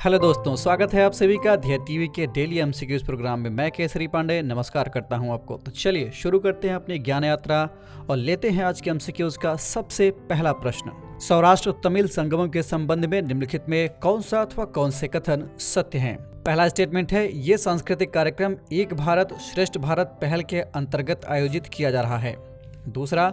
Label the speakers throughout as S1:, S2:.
S1: Hello दोस्तों, स्वागत है आप सभी का ध्येय टीवी के डेली एमसीक्यूज प्रोग्राम में। मैं केसरी पांडे नमस्कार करता हूं आपको। तो चलिए शुरू करते हैं अपनी ज्ञान यात्रा और लेते हैं आज के एमसीक्यूज का सबसे पहला प्रश्न। सौराष्ट्र तमिल संगमम के संबंध में निम्नलिखित में कौन सा अथवा कौन से कथन सत्य हैं? पहला स्टेटमेंट है, ये सांस्कृतिक कार्यक्रम एक भारत श्रेष्ठ भारत पहल के अंतर्गत आयोजित किया जा रहा है। दूसरा,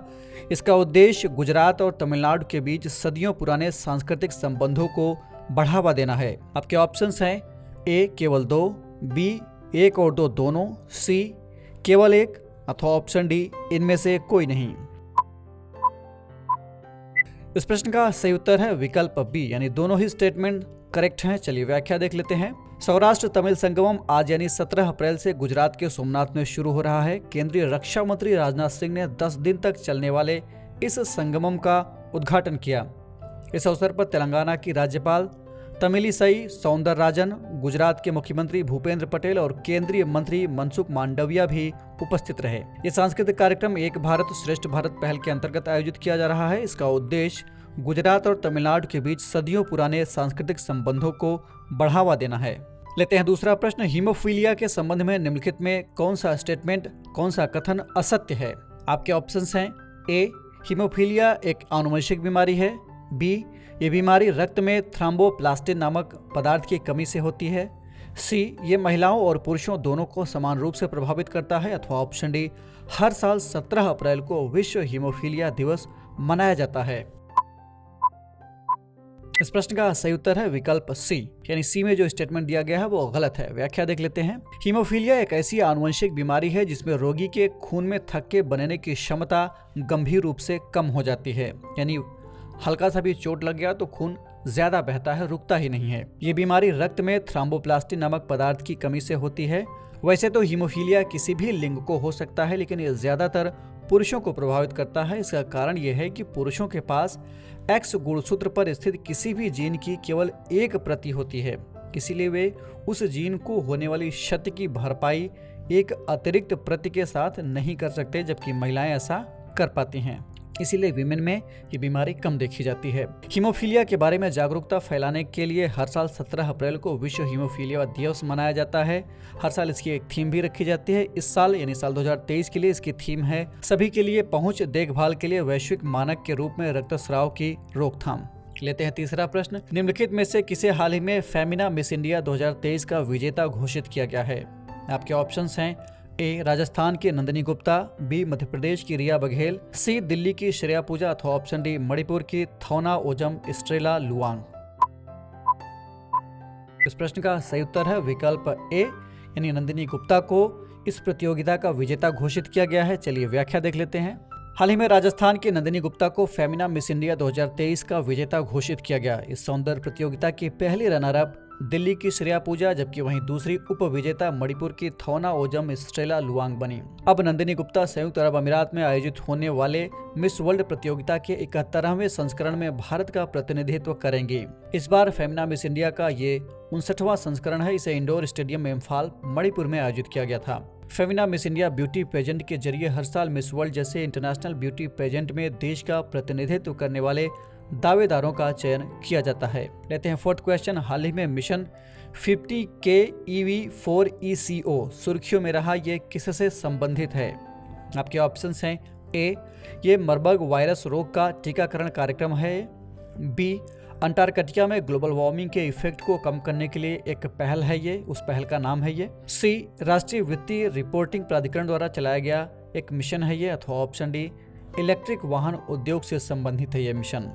S1: इसका उद्देश्य गुजरात और तमिलनाडु के बीच सदियों पुराने सांस्कृतिक संबंधों को बढ़ावा देना है। आपके ऑप्शंस हैं ए केवल 2, बी 1 और 2 दोनों, सी केवल 1 अथवा ऑप्शन डी इनमें से कोई नहीं। इस प्रश्न का सही उत्तर है विकल्प बी, यानी दोनों ही स्टेटमेंट करेक्ट हैं। चलिए व्याख्या देख लेते हैं। सौराष्ट्र तमिल संगमम आज यानी 17 अप्रैल से गुजरात के सोमनाथ में शुरू हो रहा है। केंद्रीय रक्षा मंत्री राजनाथ सिंह ने 10 दिन तक चलने वाले इस संगमम का उद्घाटन किया। इस अवसर पर तेलंगाना की राज्यपाल तमिलिसई सौंदरराजन, गुजरात के मुख्यमंत्री भूपेंद्र पटेल और केंद्रीय मंत्री मनसुख मांडविया भी उपस्थित रहे। ये सांस्कृतिक कार्यक्रम एक भारत श्रेष्ठ भारत पहल के अंतर्गत आयोजित किया जा रहा है। इसका उद्देश्य गुजरात और तमिलनाडु के बीच सदियों पुराने सांस्कृतिक संबंधों को बढ़ावा देना है। लेते हैं दूसरा प्रश्न। हीमोफीलिया के संबंध में निम्नलिखित में कौन सा स्टेटमेंट, कौन सा कथन असत्य है? आपके ऑप्शंस हैं ए हीमोफीलिया एक आनुवंशिक बीमारी है, बी ये बीमारी रक्त में थ्रोम्बोप्लास्टिन नामक पदार्थ की कमी से होती है, सी ये महिलाओं और पुरुषों दोनों को समान रूप से प्रभावित करता है, अथवा ऑप्शन डी हर साल 17 अप्रैल को विश्व हीमोफीलिया दिवस मनाया जाता है। इस प्रश्न का सही उत्तर है विकल्प सी, यानी सी में जो स्टेटमेंट दिया गया है वो गलत है। व्याख्या देख लेते हैं। हीमोफीलिया एक ऐसी आनुवंशिक बीमारी है जिसमें रोगी के खून में थक्के बनने की क्षमता गंभीर रूप से कम हो जाती है, यानी हल्का सा भी चोट लग गया तो खून ज्यादा बहता है, रुकता ही नहीं है। ये बीमारी रक्त में थ्रोम्बोप्लास्टिन नामक पदार्थ की कमी से होती है। वैसे तो हीमोफीलिया किसी भी लिंग को हो सकता है, लेकिन ये ज्यादातर पुरुषों को प्रभावित करता है। इसका कारण यह है कि पुरुषों के पास एक्स गुणसूत्र पर स्थित किसी भी जीन की केवल एक प्रति होती है, इसीलिए वे उस जीन को होने वाली क्षति की भरपाई एक अतिरिक्त प्रति के साथ नहीं कर सकते, जबकि महिलाएं ऐसा कर पाती हैं। इसीलिए विमेन में ये बीमारी कम देखी जाती है। हीमोफीलिया के बारे में जागरूकता फैलाने के लिए हर साल 17 अप्रैल को विश्व हीमोफीलिया दिवस मनाया जाता है। हर साल इसकी एक थीम भी रखी जाती है। इस साल यानी साल 2023 के लिए इसकी थीम है सभी के लिए पहुंच, देखभाल के लिए वैश्विक मानक के रूप में रक्तस्राव की रोकथाम। लेते हैं तीसरा प्रश्न। निम्नलिखित में से किसे हाल ही में फेमिना मिस इंडिया 2023 का विजेता घोषित किया गया है? आपके ऑप्शंस हैं ए राजस्थान की नंदिनी गुप्ता, बी मध्य प्रदेश की रिया बघेल, सी दिल्ली की श्रेया पूजा, अथवा ऑप्शन डी मणिपुर की थौना ओजम स्ट्रेला लुआंग। इस प्रश्न का सही उत्तर है विकल्प ए, यानी नंदिनी गुप्ता को इस प्रतियोगिता का विजेता घोषित किया गया है। चलिए व्याख्या देख लेते हैं। हाल ही में राजस्थान की नंदिनी गुप्ता को फेमिना मिस इंडिया 2023 का विजेता घोषित किया गया। इस सौंदर्य प्रतियोगिता की पहली रनर अप दिल्ली की श्रेया पूजा, जबकि वहीं दूसरी उप विजेता मणिपुर की थौना ओजम स्ट्रेला लुआंग बनी। अब नंदिनी गुप्ता संयुक्त अरब अमीरात में आयोजित होने वाले मिस वर्ल्ड प्रतियोगिता के 71वें संस्करण में भारत का प्रतिनिधित्व करेंगी। इस बार फेमिना मिस इंडिया का ये 59वां संस्करण है। इसे इंडोर स्टेडियम इम्फाल मणिपुर में आयोजित किया गया था। Femina Miss India beauty pageant के जरिए हर साल मिस वर्ल्ड जैसे इंटरनेशनल ब्यूटी पेजेंट में देश का प्रतिनिधित्व करने वाले दावेदारों का चयन किया जाता है। लेते हैं फोर्थ क्वेश्चन। हाल ही में मिशन 50 के EV4 ECO सुर्खियों में रहा, ये किससे संबंधित है? आपके ऑप्शंस हैं ए ये मरबर्ग वायरस रोग का टीकाकरण कार्यक्रम है, बी अंटार्कटिका में ग्लोबल वार्मिंग के इफेक्ट को कम करने के लिए एक पहल है, ये उस पहल का नाम है ये, सी राष्ट्रीय वित्तीय रिपोर्टिंग प्राधिकरण द्वारा चलाया गया एक मिशन है ये, अथवा ऑप्शन डी इलेक्ट्रिक वाहन उद्योग से संबंधित है ये मिशन।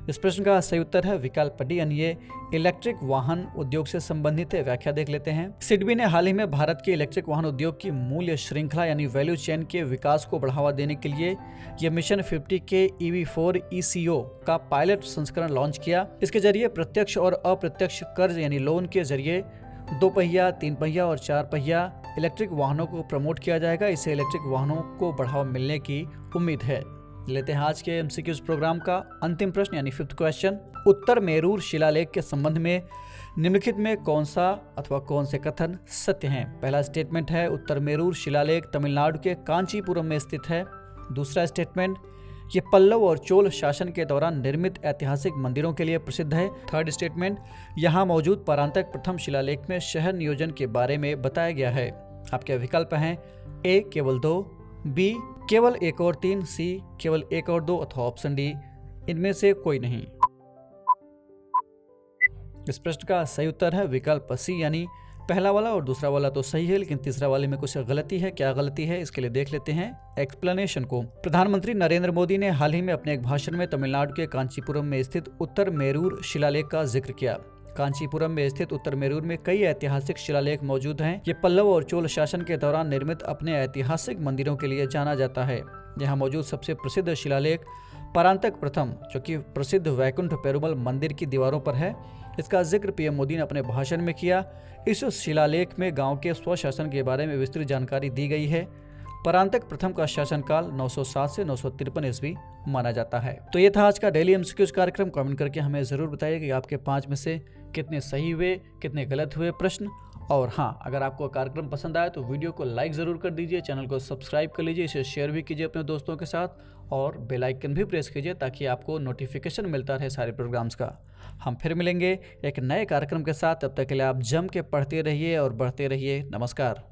S1: इस प्रश्न का सही उत्तर है विकल्प डी, यानी ये इलेक्ट्रिक वाहन उद्योग से संबंधित है। व्याख्या देख लेते हैं। सिडबी ने हाल ही में भारत के इलेक्ट्रिक वाहन उद्योग की मूल्य श्रृंखला यानी वैल्यू चेन के विकास को बढ़ावा देने के लिए ये मिशन 50 के EV4 ECO का पायलट संस्करण लॉन्च किया। इसके जरिए प्रत्यक्ष और अप्रत्यक्ष कर्ज यानी लोन के जरिए 2 पहिया, 3 पहिया और 4 पहिया इलेक्ट्रिक वाहनों को प्रमोट किया जाएगा। इससे इलेक्ट्रिक वाहनों को बढ़ावा मिलने की उम्मीद है। लेते हैं आज के एमसीक्यूज प्रोग्राम का अंतिम प्रश्न यानी फिफ्थ क्वेश्चन। उत्तर मेरूर शिलालेख के संबंध में निम्नलिखित में कौन सा अथवा कौन से कथन सत्य हैं? पहला स्टेटमेंट है उत्तर मेरूर शिलालेख तमिलनाडु के कांचीपुरम में स्थित है। दूसरा स्टेटमेंट ये पल्लव और चोल शासन के दौरान निर्मित ऐतिहासिक मंदिरों के लिए प्रसिद्ध है। थर्ड स्टेटमेंट, यहाँ मौजूद परांतक प्रथम शिलालेख में शहर नियोजन के बारे में बताया गया है। आपके विकल्प हैं ए केवल 2, बी केवल 1 और 3, सी केवल 1 और 2 अथवा ऑप्शन डी इनमें से कोई नहीं। इस प्रश्न का सही उत्तर है विकल्प सी, यानी पहला वाला और दूसरा वाला तो सही है, लेकिन तीसरा वाले में कुछ गलती है। क्या गलती है, इसके लिए देख लेते हैं एक्सप्लेनेशन को। प्रधानमंत्री नरेंद्र मोदी ने हाल ही में अपने एक भाषण में तमिलनाडु के कांचीपुरम में स्थित उत्तर मेरूर शिलालेख का जिक्र किया। कांचीपुरम में स्थित उत्तर मेरूर में कई ऐतिहासिक शिलालेख मौजूद हैं। ये पल्लव और चोल शासन के दौरान निर्मित अपने ऐतिहासिक मंदिरों के लिए जाना जाता है। यहाँ मौजूद सबसे प्रसिद्ध शिलालेख परांतक प्रथम, जो कि प्रसिद्ध वैकुंठ पेरुमल मंदिर की दीवारों पर है। इसका जिक्र पीएम मोदी ने अपने भाषण में किया। इस शिलालेख में गांव के स्वशासन के बारे में विस्तृत जानकारी दी गई है। परांतक प्रथम का शासनकाल 907 से 953 ईस्वी माना जाता है। तो ये था आज का डेली एमसीक्यूज कार्यक्रम। कमेंट करके हमें जरूर बताइए कि आपके 5 में से कितने सही हुए, कितने गलत हुए प्रश्न। और हाँ, अगर आपको कार्यक्रम पसंद आया तो वीडियो को लाइक ज़रूर कर दीजिए, चैनल को सब्सक्राइब कर लीजिए, इसे शेयर भी कीजिए अपने दोस्तों के साथ और बेल आइकन भी प्रेस कीजिए ताकि आपको नोटिफिकेशन मिलता रहे सारे प्रोग्राम्स का। हम फिर मिलेंगे एक नए कार्यक्रम के साथ, तब तक के लिए आप जम के पढ़ते रहिए और बढ़ते रहिए। नमस्कार।